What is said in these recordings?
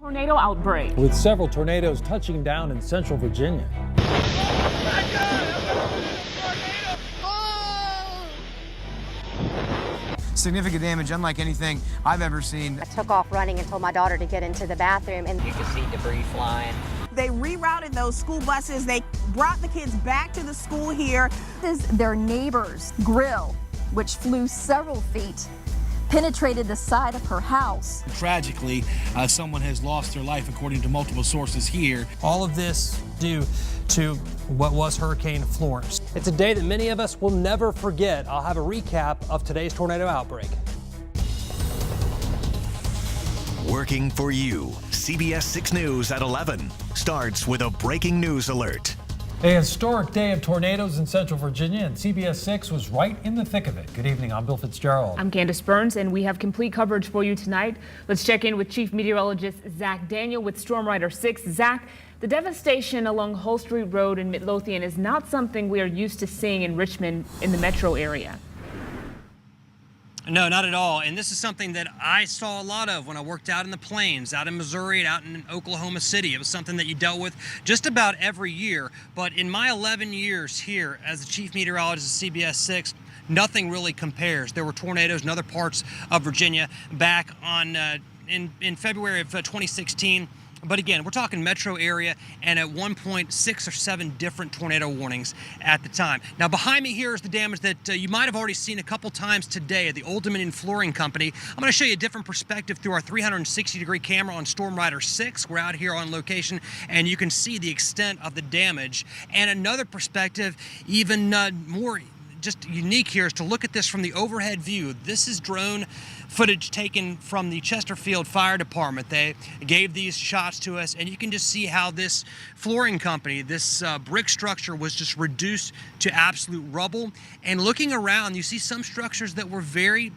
Tornado outbreak. With several tornadoes touching down in central Virginia. Significant damage, unlike anything I've ever seen. I took off running and told my daughter to get into the bathroom, and you could see debris flying. They rerouted those school buses. They brought the kids back to the school here. This is their neighbor's grill, which flew several feet, penetrated the side of her house. Tragically, someone has lost their life, according to multiple sources here. All of this due to what was Hurricane Florence. It's a day that many of us will never forget. I'll have a recap of today's tornado outbreak. Working for you, CBS 6 News at 11 starts with a breaking news alert. A historic day of tornadoes in central Virginia, and CBS 6 was right in the thick of it. Good evening, I'm Bill Fitzgerald. I'm Candace Burns, and we have complete coverage for you tonight. Let's check in with Chief Meteorologist Zach Daniel with Storm Rider 6. Zach, the devastation along Hull Street Road in Midlothian is not something we are used to seeing in Richmond in the metro area. No, not at all. And this is something that I saw a lot of when I worked out in the plains, out in Missouri, and out in Oklahoma City. It was something that you dealt with just about every year. But in my 11 years here as the chief meteorologist at CBS 6, nothing really compares. There were tornadoes in other parts of Virginia back on in February of 2016. But again, we're talking metro area, and at one point, 6 or 7 different tornado warnings at the time. Now, behind me here is the damage that you might have already seen a couple times today at the Old Dominion Flooring Company. I'm going to show you a different perspective through our 360-degree camera on Storm Rider 6. We're out here on location, and you can see the extent of the damage. And another perspective, even more just unique here, is to look at this from the overhead view. This is drone footage taken from the Chesterfield Fire Department. They gave these shots to us, and you can just see how this flooring company, this brick structure, was just reduced to absolute rubble. And looking around, you see some structures that were very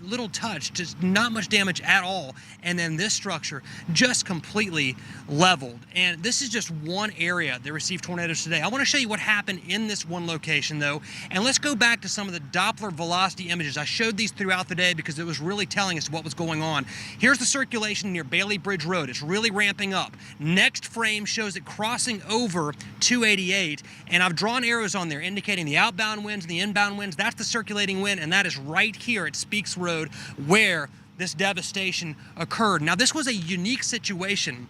little touched, just not much damage at all, and then this structure just completely leveled. And this is just one area that received tornadoes today. I want to show you what happened in this one location though, and let's go back to some of the Doppler velocity images. I showed these throughout the day because it was really telling us what was going on. Here's the circulation near Bailey Bridge Road. It's really ramping up. Next frame shows it crossing over 288, and I've drawn arrows on there indicating the outbound winds and the inbound winds. That's the circulating wind, and that is right here at Speaks Road where this devastation occurred. Now, this was a unique situation.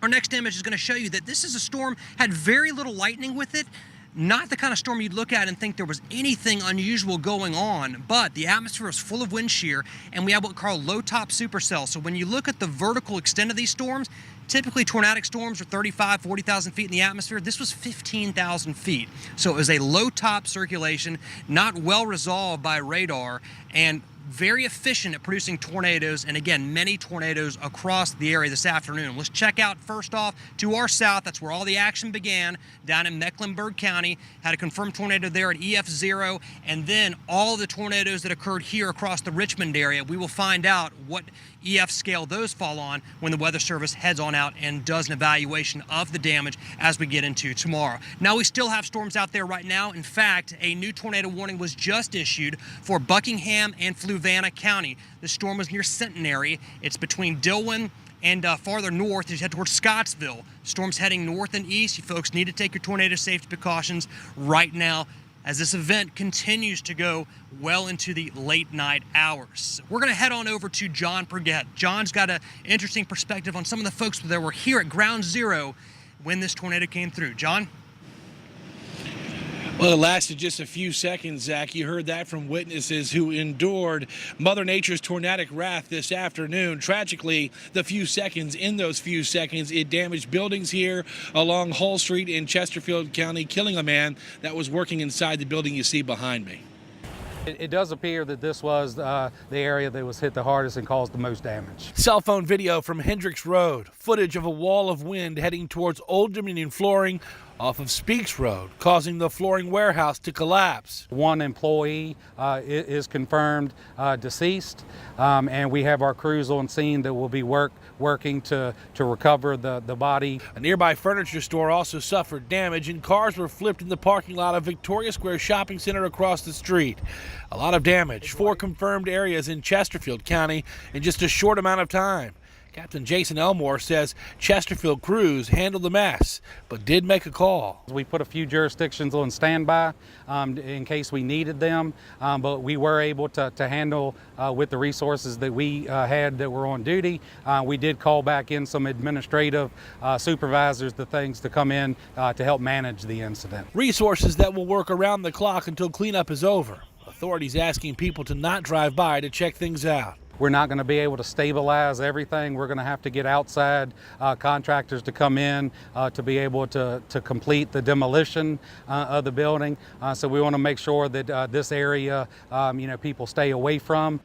Our next image is going to show you that this is a storm, had very little lightning with it. Not the kind of storm you'd look at and think there was anything unusual going on, but the atmosphere was full of wind shear, and we have what we call low top supercells. So when you look at the vertical extent of these storms, typically tornadic storms are 35, 40,000 feet in the atmosphere. This was 15,000 feet. So it was a low top circulation, not well resolved by radar, and very efficient at producing tornadoes, and again, many tornadoes across the area this afternoon. Let's check out first off to our south. That's where all the action began, down in Mecklenburg County. Had a confirmed tornado there at EF0, and then all the tornadoes that occurred here across the Richmond area. We will find out what EF scale those fall on when the Weather Service heads on out and does an evaluation of the damage as we get into tomorrow. Now, we still have storms out there right now. In fact, a new tornado warning was just issued for Buckingham and Fluvanna County. The storm was near Centenary. It's between Dillwyn and farther north as you head towards Scottsville. Storm's heading north and east. You folks need to take your tornado safety precautions right now as this event continues to go well into the late night hours. We're going to head on over to John Burgett. John's got an interesting perspective on some of the folks that were here at Ground Zero when this tornado came through. John? Well, it lasted just a few seconds, Zach. You heard that from witnesses who endured Mother Nature's tornadic wrath this afternoon. Tragically, in those few seconds, it damaged buildings here along Hull Street in Chesterfield County, killing a man that was working inside the building you see behind me. It does appear that this was the area that was hit the hardest and caused the most damage. Cell phone video from Hendricks Road, footage of a wall of wind heading towards Old Dominion Flooring off of Speaks Road, causing the flooring warehouse to collapse. One employee is confirmed deceased, and we have our crews on scene that will be working to recover the body. A nearby furniture store also suffered damage, and cars were flipped in the parking lot of Victoria Square Shopping Center across the street. A lot of damage, 4 confirmed areas in Chesterfield County in just a short amount of time. Captain Jason Elmore says Chesterfield crews handled the mess, but did make a call. We put a few jurisdictions on standby in case we needed them, but we were able to handle with the resources that we had that were on duty. We did call back in some administrative supervisors, the things to come in to help manage the incident. Resources that will work around the clock until cleanup is over. Authorities asking people to not drive by to check things out. We're not going to be able to stabilize everything. We're going to have to get outside contractors to come in to be able to complete the demolition of the building. So we want to make sure that this area, people stay away from.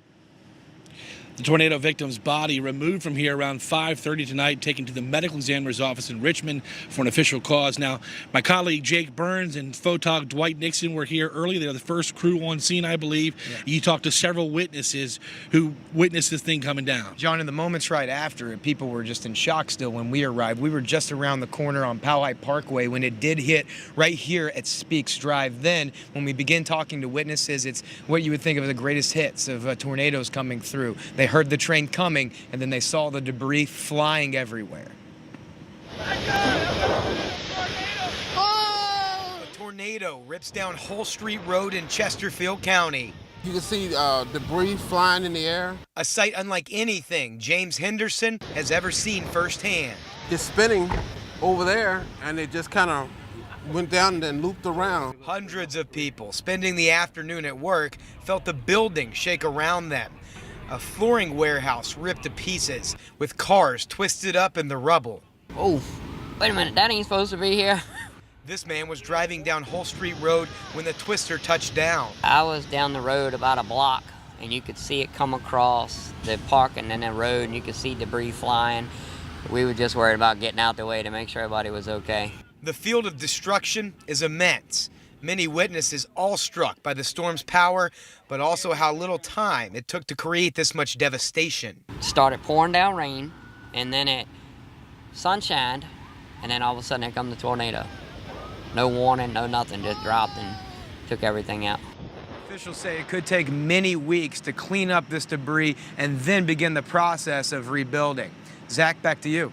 The tornado victim's body removed from here around 5:30 tonight, taken to the medical examiner's office in Richmond for an official cause. Now, my colleague Jake Burns and photog Dwight Nixon were here early. They're the first crew on scene, I believe. Yeah. You talked to several witnesses who witnessed this thing coming down. John, in the moments right after, people were just in shock still when we arrived. We were just around the corner on Powhite Parkway when it did hit right here at Speaks Drive. Then, when we begin talking to witnesses, it's what you would think of as the greatest hits of tornadoes coming through. They heard the train coming, and then they saw the debris flying everywhere. A tornado rips down Hull Street Road in Chesterfield County. You can see debris flying in the air. A sight unlike anything James Henderson has ever seen firsthand. It's spinning over there, and it just kind of went down and then looped around. Hundreds of people spending the afternoon at work felt the building shake around them. A flooring warehouse ripped to pieces, with cars twisted up in the rubble. Oh, wait a minute, that ain't supposed to be here. This man was driving down Hull Street Road when the twister touched down. I was down the road about a block, and you could see it come across the parking and the road, and you could see debris flying. We were just worried about getting out the way to make sure everybody was okay. The field of destruction is immense. Many witnesses all struck by the storm's power, but also how little time it took to create this much devastation. It started pouring down rain, and then it sunshined, and then all of a sudden here come the tornado. No warning, no nothing, just dropped and took everything out. Officials say it could take many weeks to clean up this debris and then begin the process of rebuilding. Zach, back to you.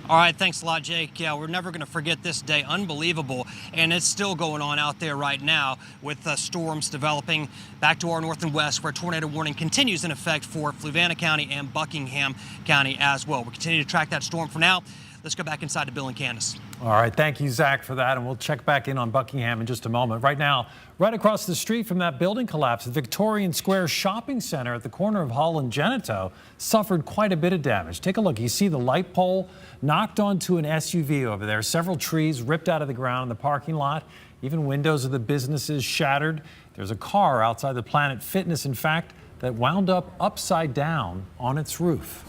All right, thanks a lot, Jake. Yeah, we're never going to forget this day. Unbelievable. And it's still going on out there right now with storms developing back to our north and west, where tornado warning continues in effect for Fluvanna County and Buckingham County as well. We continue to track that storm. For now, let's go back inside to Bill and Candace. All right, thank you, Zach, for that, and we'll check back in on Buckingham in just a moment. Right now, right across the street from that building collapse, the Victorian Square Shopping Center at the corner of Hull and Genito suffered quite a bit of damage. Take a look. You see the light pole knocked onto an SUV over there, several trees ripped out of the ground in the parking lot, even windows of the businesses shattered. There's a car outside the Planet Fitness, in fact, that wound up upside down on its roof.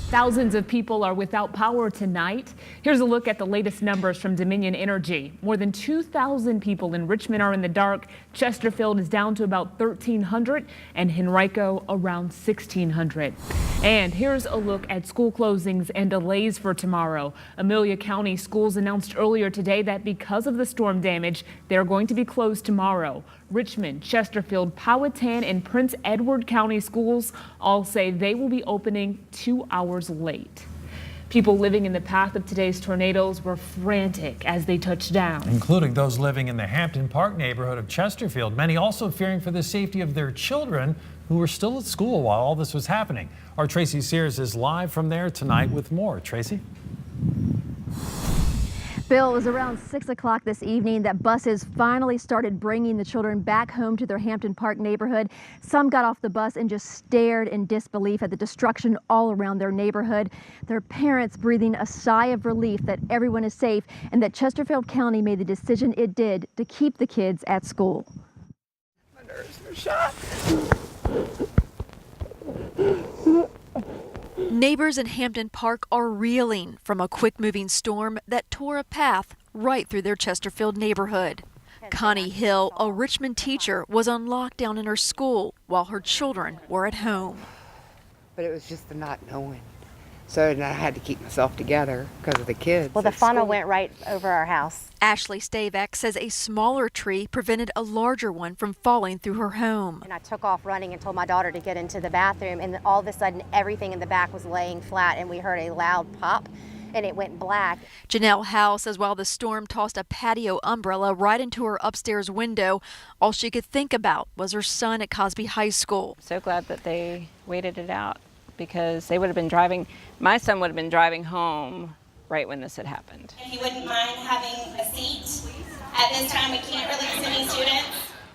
Thousands of people are without power tonight. Here's a look at the latest numbers from Dominion Energy. More than 2,000 people in Richmond are in the dark. Chesterfield is down to about 1,300 and Henrico around 1,600. And here's a look at school closings and delays for tomorrow. Amelia County schools announced earlier today that because of the storm damage, they're going to be closed tomorrow. Richmond, Chesterfield, Powhatan, and Prince Edward County schools all say they will be opening 2 hours late. People living in the path of today's tornadoes were frantic as they touched down, including those living in the Hampton Park neighborhood of Chesterfield. Many also fearing for the safety of their children who were still at school while all this was happening. Our Tracy Sears is live from there tonight with more. Tracy? Bill, it was around 6 o'clock this evening that buses finally started bringing the children back home to their Hampton Park neighborhood. Some got off the bus and just stared in disbelief at the destruction all around their neighborhood. Their parents breathing a sigh of relief that everyone is safe and that Chesterfield County made the decision it did to keep the kids at school. My nerves are shot. Neighbors in Hampton Park are reeling from a quick-moving storm that tore a path right through their Chesterfield neighborhood. Connie Hill, a Richmond teacher, was on lockdown in her school while her children were at home. But it was just the not knowing. So I had to keep myself together because of the kids. Well, the at funnel school. went right over our house. Ashley Stavek says a smaller tree prevented a larger one from falling through her home. And I took off running and told my daughter to get into the bathroom, and all of a sudden everything in the back was laying flat, and we heard a loud pop and it went black. Janelle Howe says while the storm tossed a patio umbrella right into her upstairs window, all she could think about was her son at Cosby High School. So glad that they waited it out, because they would have been driving, my son would have been driving home right when this had happened. If you wouldn't mind having a seat. At this time, we can't release any students.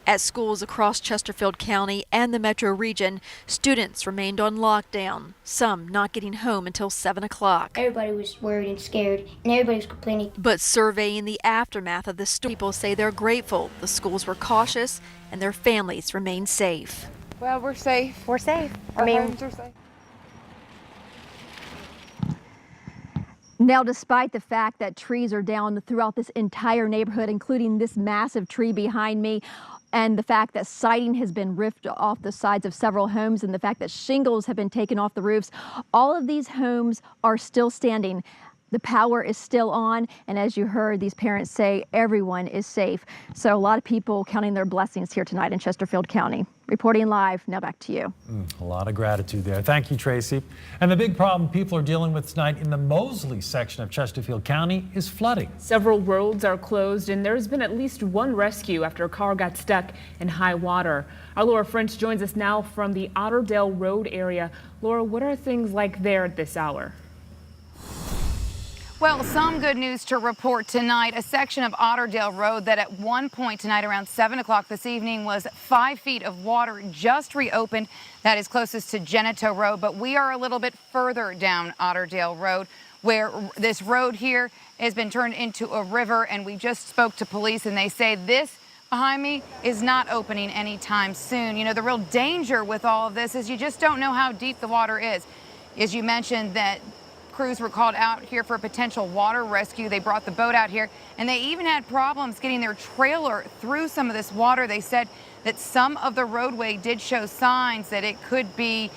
At schools across Chesterfield County and the metro region, students remained on lockdown, some not getting home until 7 o'clock. Everybody was worried and scared, and everybody was complaining. But surveying the aftermath of the storm, people say they're grateful the schools were cautious and their families remained safe. Well, we're safe. We're safe. Our homes are safe. Now, despite the fact that trees are down throughout this entire neighborhood, including this massive tree behind me, and the fact that siding has been ripped off the sides of several homes, and the fact that shingles have been taken off the roofs, all of these homes are still standing. The power is still on, and as you heard these parents say, everyone is safe. So a lot of people counting their blessings here tonight in Chesterfield County. Reporting live, now back to you. A lot of gratitude there. Thank you, Tracy. And the big problem people are dealing with tonight in the Mosley section of Chesterfield County is flooding. Several roads are closed, and there's been at least one rescue after a car got stuck in high water. Our Laura French joins us now from the Otterdale Road area. Laura, what are things like there at this hour? Well, some good news to report tonight. A section of Otterdale Road that at one point tonight around 7 o'clock this evening was 5 feet of water just reopened. That is closest to Genito Road, but we are a little bit further down Otterdale Road where this road here has been turned into a river, and we just spoke to police and they say this behind me is not opening anytime soon. You know, the real danger with all of this is you just don't know how deep the water is. As you mentioned, that crews were called out here for a potential water rescue. They brought the boat out here, and they even had problems getting their trailer through some of this water. They said that some of the roadway did show signs that it could be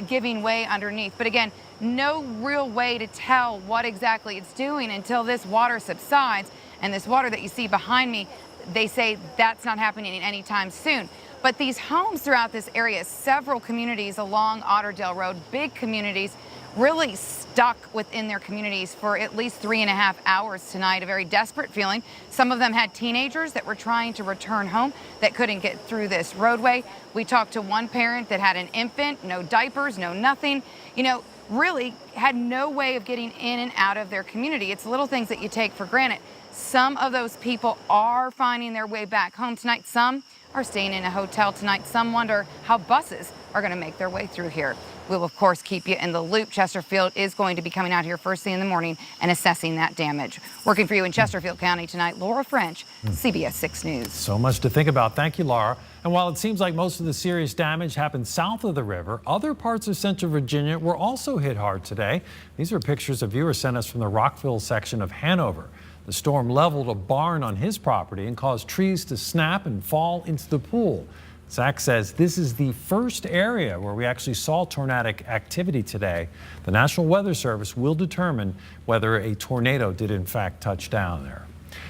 giving way underneath. But again, no real way to tell what exactly it's doing until this water subsides. And this water that you see behind me, they say that's not happening anytime soon. But these homes throughout this area, several communities along Otterdale Road, big communities, really stuck within their communities for at least 3.5 hours tonight, a very desperate feeling. Some of them had teenagers that were trying to return home that couldn't get through this roadway. We talked to one parent that had an infant, no diapers, no nothing, you know, really had no way of getting in and out of their community. It's little things that you take for granted. Some of those people are finding their way back home tonight. Some are staying in a hotel tonight. Some wonder how buses are going to make their way through here. We'll, of course, keep you in the loop. Chesterfield is going to be coming out here first thing in the morning and assessing that damage. Working for you in Chesterfield County tonight, Laura French, CBS 6 News. So much to think about. Thank you, Laura. And while it seems like most of the serious damage happened south of the river, other parts of Central Virginia were also hit hard today. These are pictures a viewer sent us from the Rockville section of Hanover. The storm leveled a barn on his property and caused trees to snap and fall into the pool. Zach says this is the first area where we actually saw tornadic activity today. The National Weather Service will determine whether a tornado did in fact touch down there.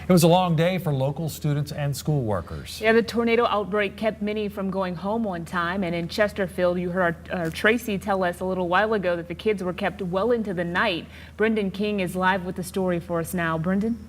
It was a long day for local students and school workers. Yeah, the tornado outbreak kept many from going home on time. And in Chesterfield, you heard our Tracy tell us a little while ago that the kids were kept well into the night. Brendan King is live with the story for us now. Brendan?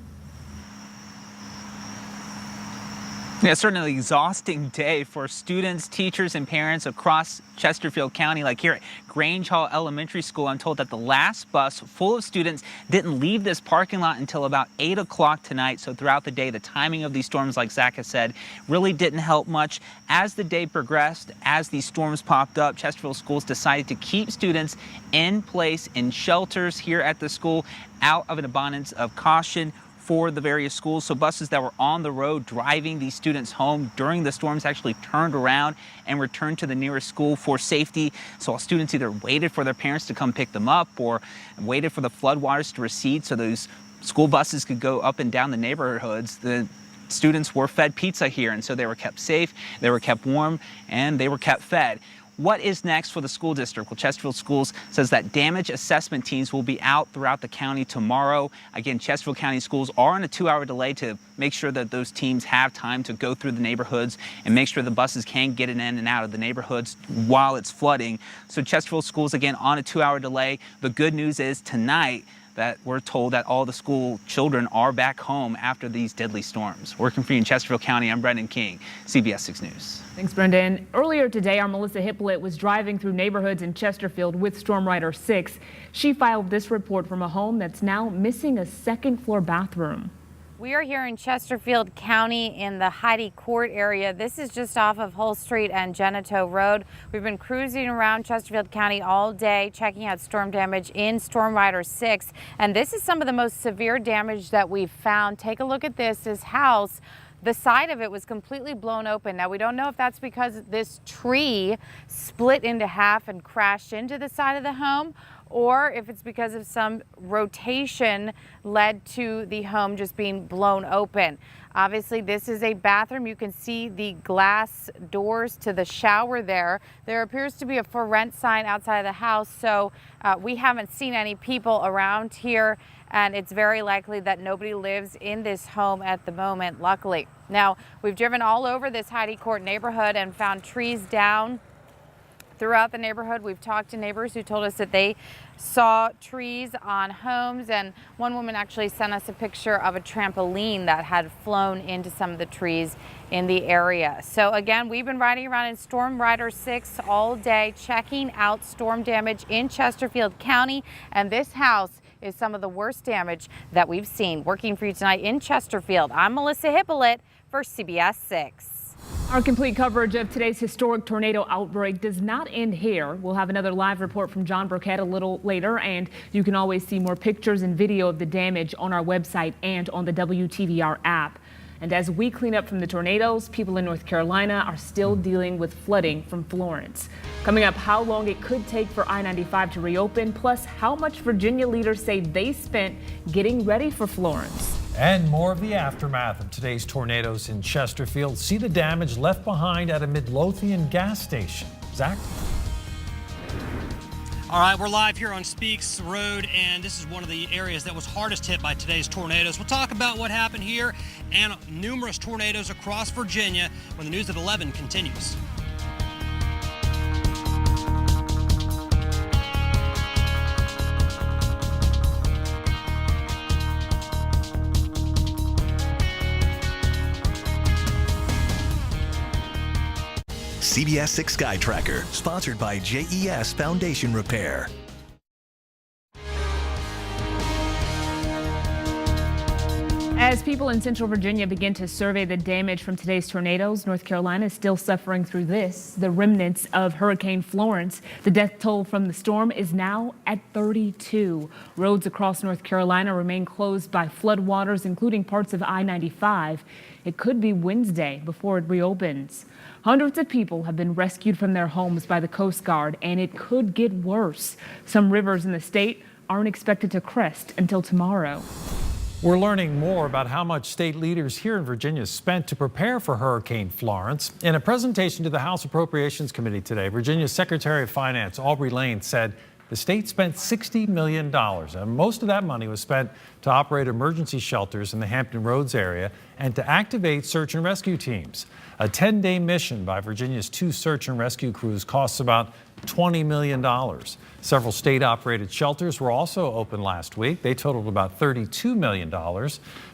Yeah, certainly an exhausting day for students, teachers, and parents across Chesterfield County. Like here at Grange Hall Elementary School, I'm told that the last bus full of students didn't leave this parking lot until about 8 o'clock tonight. So throughout the day, the timing of these storms, like Zach has said, really didn't help much. As the day progressed, as these storms popped up, Chesterfield schools decided to keep students in place in shelters here at the school out of an abundance of caution for the various schools. So buses that were on the road driving these students home during the storms actually turned around and returned to the nearest school for safety. So while students either waited for their parents to come pick them up or waited for the floodwaters to recede so those school buses could go up and down the neighborhoods, the students were fed pizza here, and so they were kept safe, they were kept warm, and they were kept fed. what is next for the school district? Well, Chesterfield Schools says that damage assessment teams will be out throughout the county tomorrow. Again, Chesterfield County Schools are on a 2-hour delay to make sure that those teams have time to go through the neighborhoods and make sure the buses can get in and out of the neighborhoods while it's flooding. So Chesterfield Schools, again, on a 2-hour delay. The good news is tonight that we're told that all the school children are back home after these deadly storms. Working for you in Chesterfield County, I'm Brendan King, CBS 6 News. Thanks, Brendan. Earlier today, our Melissa Hippolyte was driving through neighborhoods in Chesterfield with Storm Rider 6. She filed this report from a home that's now missing a second-floor bathroom. We are here in Chesterfield County in the Heidi Court area. This is just off of Hull Street and Genito Road. We've been cruising around Chesterfield County all day, checking out storm damage in Storm Rider 6. And this is some of the most severe damage that we've found. Take a look at this. This house, the side of it was completely blown open. Now, we don't know if that's because this tree split into half and crashed into the side of the home, or if it's because of some rotation led to the home just being blown open. Obviously, this is a bathroom. You can see the glass doors to the shower there. There appears to be a for rent sign outside of the house, so we haven't seen any people around here, and it's very likely that nobody lives in this home at the moment, luckily. Now, we've driven all over this Heidi Court neighborhood and found trees down throughout the neighborhood. We've talked to neighbors who told us that they saw trees on homes, and one woman actually sent us a picture of a trampoline that had flown into some of the trees in the area. So again, we've been riding around in Storm Rider 6 all day, checking out storm damage in Chesterfield County, and this house is some of the worst damage that we've seen. Working for you tonight in Chesterfield, I'm Melissa Hippolyte for CBS 6. Our complete coverage of today's historic tornado outbreak does not end here. We'll have another live report from John Burkett a little later, and you can always see more pictures and video of the damage on our website and on the WTVR app. And as we clean up from the tornadoes, people in North Carolina are still dealing with flooding from Florence. Coming up, how long it could take for I-95 to reopen, plus how much Virginia leaders say they spent getting ready for Florence. And more of the aftermath of today's tornadoes in Chesterfield. See the damage left behind at a Midlothian gas station. Zach? All right, we're live here on Speaks Road, and this is one of the areas that was hardest hit by today's tornadoes. We'll talk about what happened here and numerous tornadoes across Virginia when the News at 11 continues. CBS 6 Sky Tracker, sponsored by JES Foundation Repair. As people in Central Virginia begin to survey the damage from today's tornadoes, North Carolina is still suffering through this. The remnants of Hurricane Florence. The death toll from the storm is now at 32. Roads across North Carolina remain closed by floodwaters, including parts of I-95. It could be Wednesday before it reopens. Hundreds of people have been rescued from their homes by the Coast Guard, and it could get worse. Some rivers in the state aren't expected to crest until tomorrow. We're learning more about how much state leaders here in Virginia spent to prepare for Hurricane Florence. In a presentation to the House Appropriations Committee today, Virginia's Secretary of Finance, Aubrey Lane, said the state spent $60 million, and most of that money was spent to operate emergency shelters in the Hampton Roads area and to activate search and rescue teams. A 10-day mission by Virginia's 2 search and rescue crews costs about $20 million. Several state-operated shelters were also open last week. They totaled about $32 million.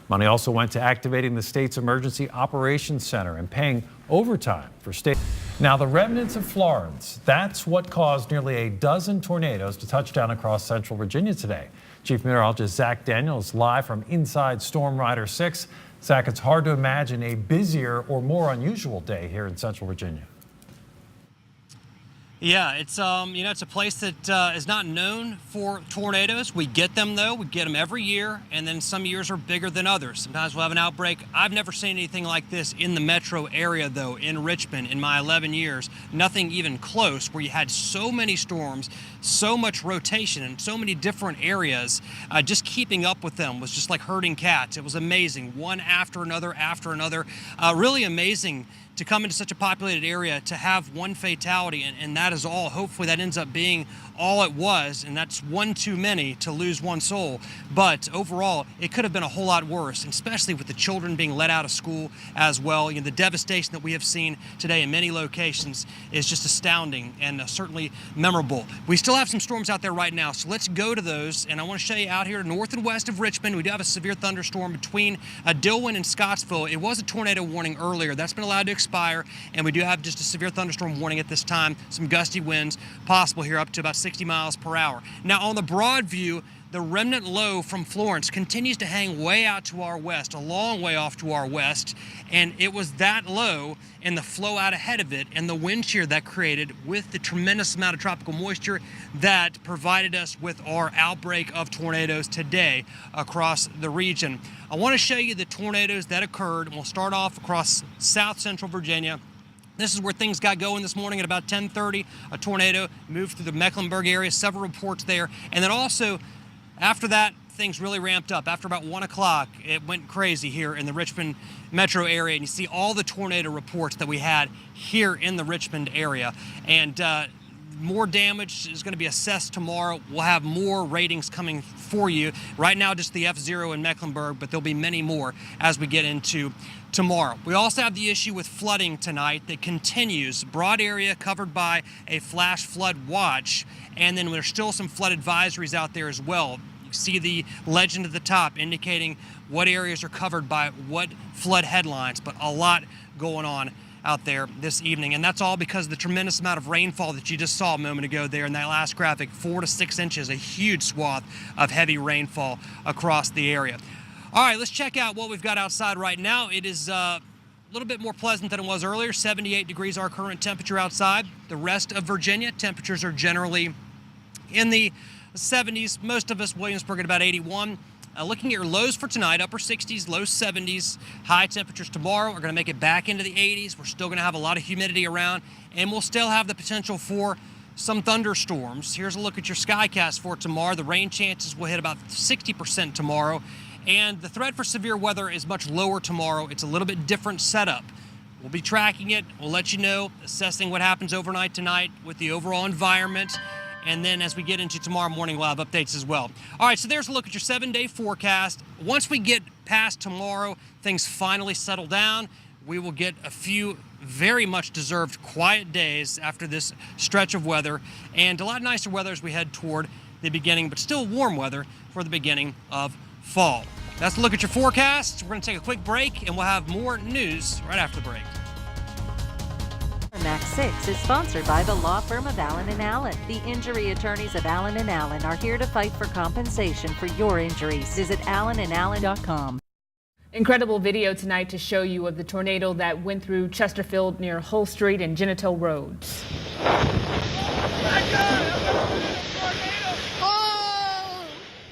Money also went to activating the state's Emergency Operations Center and paying overtime for state. Now, the remnants of Florence, that's what caused nearly a dozen tornadoes to touch down across central Virginia today. Chief Meteorologist Zach Daniel is live from inside Storm Rider 6. Zach, it's hard to imagine a busier or more unusual day here in central Virginia. Yeah, it's it's a place that is not known for tornadoes. We get them though. We get them every year, and then some years are bigger than others. Sometimes we'll have an outbreak. I've never seen anything like this in the metro area though, in Richmond, in my 11 years. Nothing even close, where you had so many storms, so much rotation in so many different areas. Just keeping up with them was just like herding cats. It was amazing, one after another after another. Really amazing to come into such a populated area to have one fatality, and that is all. Hopefully that ends up being all it was, and that's one too many to lose one soul. But overall, it could have been a whole lot worse, especially with the children being let out of school as well. You know, the devastation that we have seen today in many locations is just astounding and certainly memorable. We still have some storms out there right now, so let's go to those. And I want to show you out here north and west of Richmond, we do have a severe thunderstorm between Dillwyn and Scottsville. It was a tornado warning earlier. That's been allowed to expire, and we do have just a severe thunderstorm warning at this time. Some gusty winds possible here up to about 60 miles per hour. Now on the broad view, the remnant low from Florence continues to hang way out to our west, a long way off to our west, and it was that low and the flow out ahead of it and the wind shear that created with the tremendous amount of tropical moisture that provided us with our outbreak of tornadoes today across the region. I want to show you the tornadoes that occurred, and we'll start off across south central Virginia. This is where things got going this morning at about 10:30. A tornado moved through the Mecklenburg area, several reports there, and then also after that, things really ramped up. After about 1 o'clock, it went crazy here in the Richmond metro area, and you see all the tornado reports that we had here in the Richmond area. And more damage is going to be assessed tomorrow. We'll have more ratings coming for you. Right now, just the F0 in Mecklenburg, but there'll be many more as we get into tomorrow. We also have the issue with flooding tonight that continues. Broad area covered by a flash flood watch, and then there's still some flood advisories out there as well. You see the legend at the top indicating what areas are covered by what flood headlines, but a lot going on out there this evening, and that's all because of the tremendous amount of rainfall that you just saw a moment ago there in that last graphic. 4 to 6 inches, a huge swath of heavy rainfall across the area. All right, let's check out what we've got outside right now. It is a little bit more pleasant than it was earlier. 78 degrees our current temperature outside. The rest of Virginia, temperatures are generally in the 70s. Most of us, Williamsburg, at about 81. Looking at your lows for tonight, upper 60s, low 70s. High temperatures tomorrow are going to make it back into the 80s. We're still going to have a lot of humidity around, and we'll still have the potential for some thunderstorms. Here's a look at your skycast for tomorrow. The rain chances will hit about 60% tomorrow, and the threat for severe weather is much lower tomorrow. It's a little bit different setup. We'll be tracking it. We'll let you know, assessing what happens overnight tonight with the overall environment. And then as we get into tomorrow morning, we'll have updates as well. All right, so there's a look at your 7-day forecast. Once we get past tomorrow, things finally settle down. We will get a few very much deserved quiet days after this stretch of weather, and a lot nicer weather as we head toward the beginning, but still warm weather for the beginning of fall. That's a look at your forecast. We're going to take a quick break, and we'll have more news right after the break. Max 6 is sponsored by the law firm of Allen & Allen. The injury attorneys of Allen & Allen are here to fight for compensation for your injuries. Visit allenandallen.com. Incredible video tonight to show you of the tornado that went through Chesterfield near Hull Street and Genito Roads.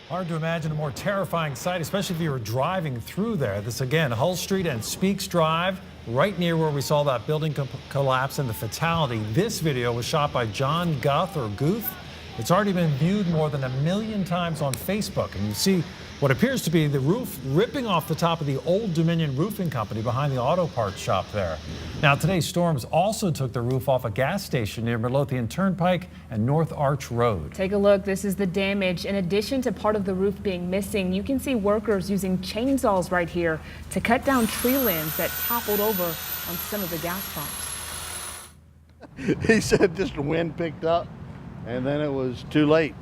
Hard to imagine a more terrifying sight, especially if you were driving through there. This again, Hull Street and Speaks Drive, right near where we saw that building collapse and the fatality. This video was shot by John Guth or Guth. It's already been viewed more than 1 million times on Facebook, and you see what appears to be the roof ripping off the top of the Old Dominion Roofing Company behind the auto parts shop there. Now, today's storms also took the roof off a gas station near Midlothian Turnpike and North Arch Road. Take a look. This is the damage. In addition to part of the roof being missing, you can see workers using chainsaws right here to cut down tree limbs that toppled over on some of the gas pumps. He said just the wind picked up, and then it was too late.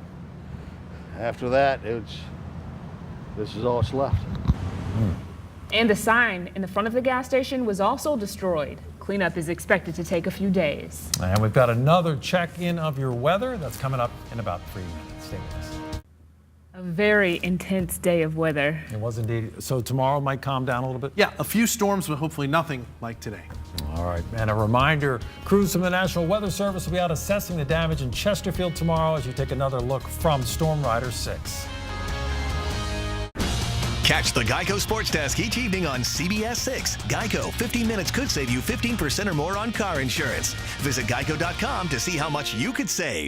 After that, this is all that's left. And the sign in the front of the gas station was also destroyed. Cleanup is expected to take a few days. And we've got another check-in of your weather that's coming up in about 3 minutes. Stay with us. A very intense day of weather. It was indeed. So tomorrow might calm down a little bit? Yeah, a few storms, but hopefully nothing like today. All right, and a reminder, crews from the National Weather Service will be out assessing the damage in Chesterfield tomorrow as you take another look from Storm Rider 6. Catch the Geico Sports Desk each evening on CBS 6. Geico, 15 minutes could save you 15% or more on car insurance. Visit geico.com to see how much you could save.